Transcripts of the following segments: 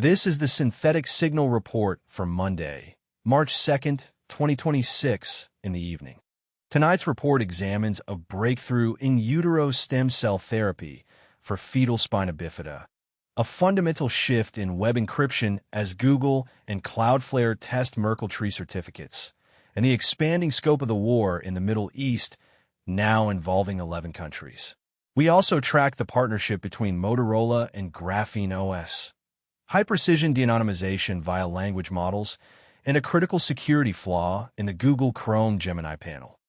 This is the Synthetic Signal Report for Monday, March 2nd, 2026, in the evening. Tonight's report examines a breakthrough in-utero stem cell therapy for fetal spina bifida, a fundamental shift in web encryption as Google and Cloudflare test Merkle Tree Certificates, and the expanding scope of the war in the Middle East, now involving 11 countries. We also track the partnership between Motorola and GrapheneOS, high-precision de-anonymization via language models, and a critical security flaw in the Google Chrome Gemini panel.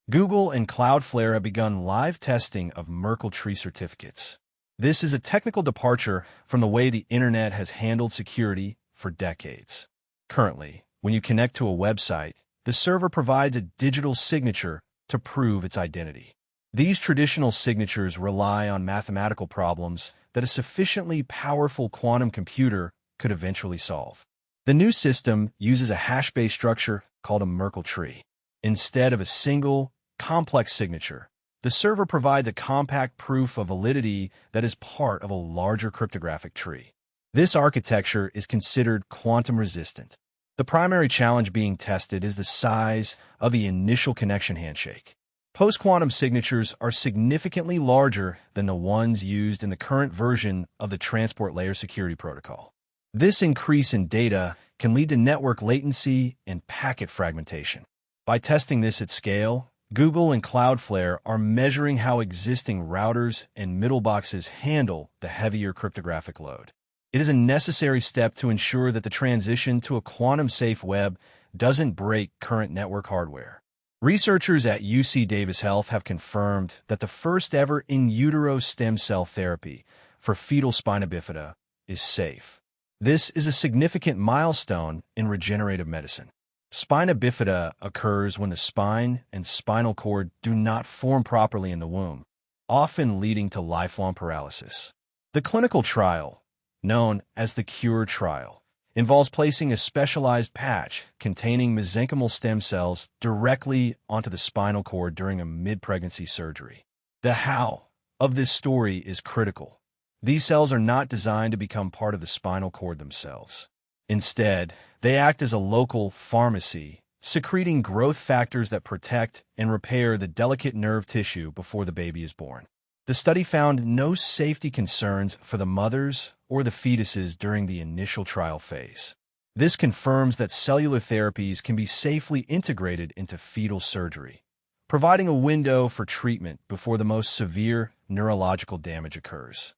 Google and Cloudflare have begun live testing of Merkle Tree Certificates. This is a technical departure from the way the internet has handled security for decades. Currently, when you connect to a website, the server provides a digital signature to prove its identity. These traditional signatures rely on mathematical problems that a sufficiently powerful quantum computer could eventually solve. The new system uses a hash-based structure called a Merkle tree. Instead of a single, complex signature, the server provides a compact proof of validity that is part of a larger cryptographic tree. This architecture is considered quantum-resistant. The primary challenge being tested is the size of the initial connection handshake. Post-quantum signatures are significantly larger than the ones used in the current version of the Transport Layer Security Protocol. This increase in data can lead to network latency and packet fragmentation. By testing this at scale, Google and Cloudflare are measuring how existing routers and middle boxes handle the heavier cryptographic load. It is a necessary step to ensure that the transition to a quantum-safe web doesn't break current network hardware. Researchers at UC Davis Health have confirmed that the first-ever in-utero stem cell therapy for fetal spina bifida is safe. This is a significant milestone in regenerative medicine. Spina bifida occurs when the spine and spinal cord do not form properly in the womb, often leading to lifelong paralysis. The clinical trial, known as the CURE trial, involves placing a specialized patch containing mesenchymal stem cells directly onto the spinal cord during a mid-pregnancy surgery. The how of this story is critical. These cells are not designed to become part of the spinal cord themselves. Instead, they act as a local pharmacy, secreting growth factors that protect and repair the delicate nerve tissue before the baby is born. The study found no safety concerns for the mothers or the fetuses during the initial trial phase. This confirms that cellular therapies can be safely integrated into fetal surgery, providing a window for treatment before the most severe neurological damage occurs.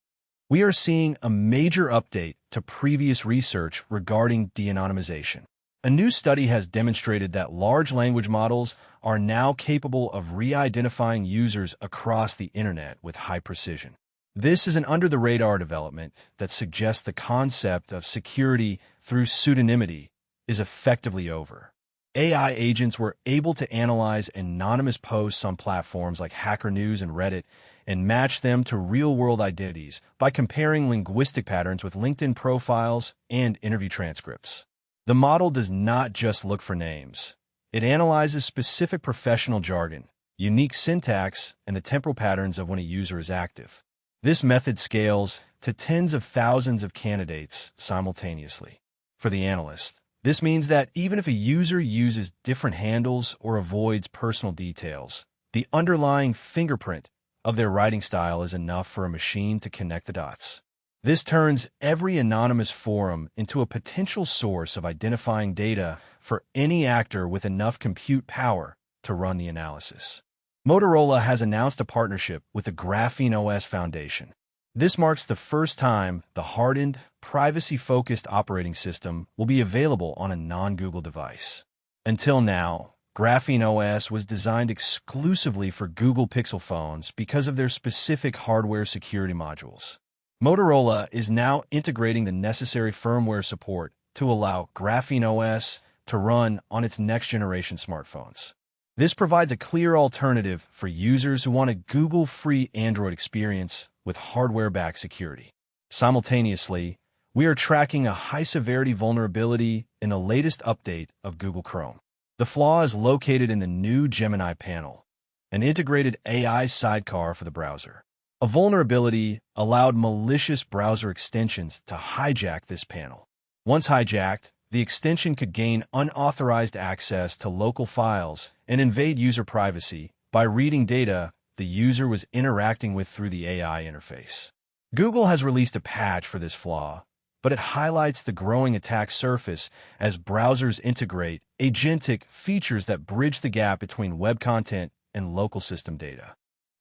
We are seeing a major update to previous research regarding de-anonymization. A new study has demonstrated that large language models are now capable of re-identifying users across the internet with high precision. This is an under-the-radar development that suggests the concept of security through pseudonymity is effectively over. AI agents were able to analyze anonymous posts on platforms like Hacker News and Reddit and match them to real-world identities by comparing linguistic patterns with LinkedIn profiles and interview transcripts. The model does not just look for names. It analyzes specific professional jargon, unique syntax, and the temporal patterns of when a user is active. This method scales to tens of thousands of candidates simultaneously. For the analyst, this means that even if a user uses different handles or avoids personal details, the underlying fingerprint of their writing style is enough for a machine to connect the dots. This turns every anonymous forum into a potential source of identifying data for any actor with enough compute power to run the analysis. Motorola has announced a partnership with the GrapheneOS Foundation. This marks the first time the hardened, privacy-focused operating system will be available on a non-Google device. Until now, GrapheneOS was designed exclusively for Google Pixel phones because of their specific hardware security modules. Motorola is now integrating the necessary firmware support to allow GrapheneOS to run on its next-generation smartphones. This provides a clear alternative for users who want a Google-free Android experience with hardware-backed security. Simultaneously, we are tracking a high-severity vulnerability in the latest update of Google Chrome. The flaw is located in the new Gemini panel, an integrated AI sidecar for the browser. A vulnerability allowed malicious browser extensions to hijack this panel, Once hijacked, the extension could gain unauthorized access to local files and invade user privacy by reading data the user was interacting with through the AI interface. Google has released a patch for this flaw, but it highlights the growing attack surface as browsers integrate agentic features that bridge the gap between web content and local system data.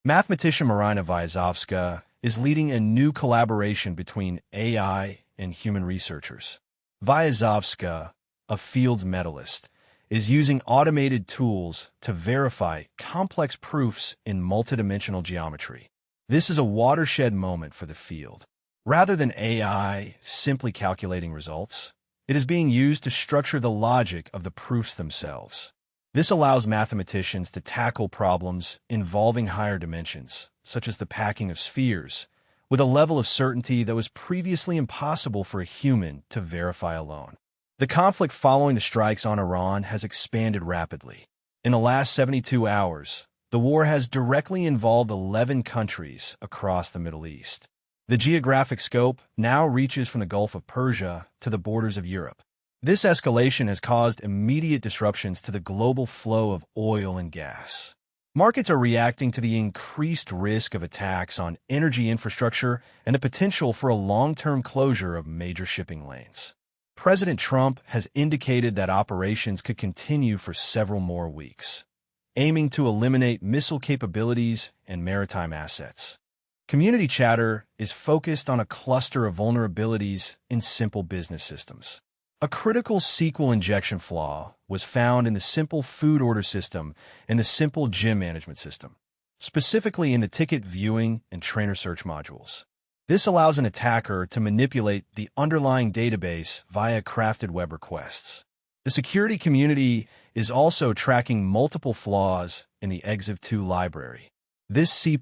Mathematician Marina Vyazovska is leading a new collaboration between AI and human researchers. Vyazovska, a Fields medalist, is using automated tools to verify complex proofs in multidimensional geometry. This is a watershed moment for the field. Rather than AI simply calculating results, it is being used to structure the logic of the proofs themselves. This allows mathematicians to tackle problems involving higher dimensions, such as the packing of spheres, with a level of certainty that was previously impossible for a human to verify alone. The conflict following the strikes on Iran has expanded rapidly. In the last 72 hours, the war has directly involved 11 countries across the Middle East. The geographic scope now reaches from the Gulf of Persia to the borders of Europe. This escalation has caused immediate disruptions to the global flow of oil and gas. Markets are reacting to the increased risk of attacks on energy infrastructure and the potential for a long-term closure of major shipping lanes. President Trump has indicated that operations could continue for several more weeks, aiming to eliminate missile capabilities and maritime assets. Community chatter is focused on a cluster of vulnerabilities in simple business systems. A critical SQL injection flaw was found in the simple food order system and the simple gym management system, specifically in the ticket viewing and trainer search modules. This allows an attacker to manipulate the underlying database via crafted web requests. The security community is also tracking multiple flaws in the EXIF2 library. This C++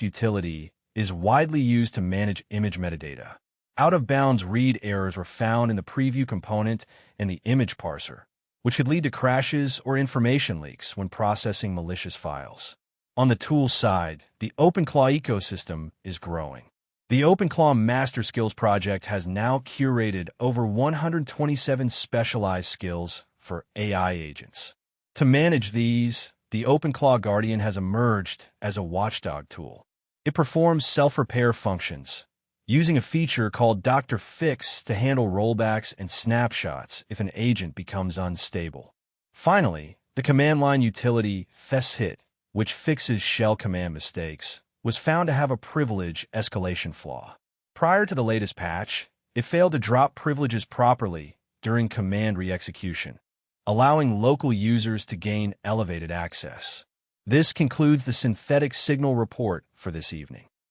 utility is widely used to manage image metadata. Out-of-bounds read errors were found in the preview component and the image parser, which could lead to crashes or information leaks when processing malicious files. On the tools side, the OpenClaw ecosystem is growing. The OpenClaw Master Skills Project has now curated over 127 specialized skills for AI agents. To manage these, the OpenClaw Guardian has emerged as a watchdog tool. It performs self-repair functions, using a feature called Dr. Fix to handle rollbacks and snapshots if an agent becomes unstable. Finally, the command line utility feshit, which fixes shell command mistakes, was found to have a privilege escalation flaw. Prior to the latest patch, it failed to drop privileges properly during command re-execution, allowing local users to gain elevated access. This concludes the synthetic signal report for this evening.